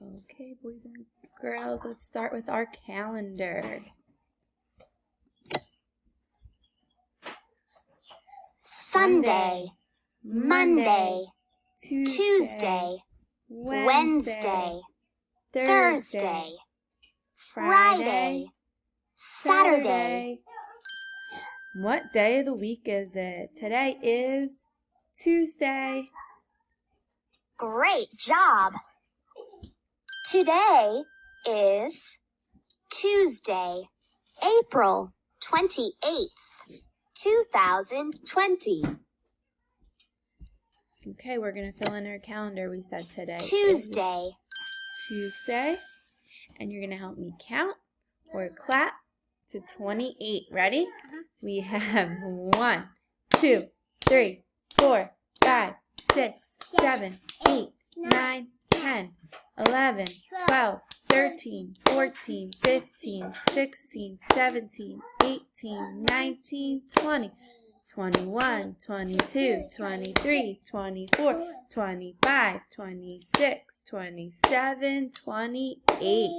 Okay, boys and girls, let's start with our calendar. Sunday, Monday, Tuesday, Wednesday, Thursday, Friday, Saturday. What day of the week is it? Today is Tuesday. Great job! Today is Tuesday, April 28th, 2020. Okay, we're going to fill in our calendar. We said today Tuesday. is Tuesday. And you're going to help me count or clap to 28. Ready? We have 1, 2, 3, 4, 5, 6, 7, 8, 9, 10, 11, 12, 13, 14, 15, 16, 17, 18, 19, 20, 21, 22, 23, 24, 25, 26, 27, 28.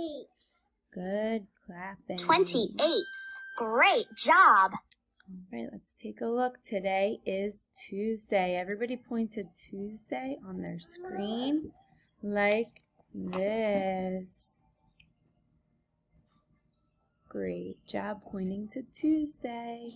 Good clapping. 28th. Great job. All right, let's take a look. Today is Tuesday. Everybody point to Tuesday on their screen like this. Great job pointing to Tuesday.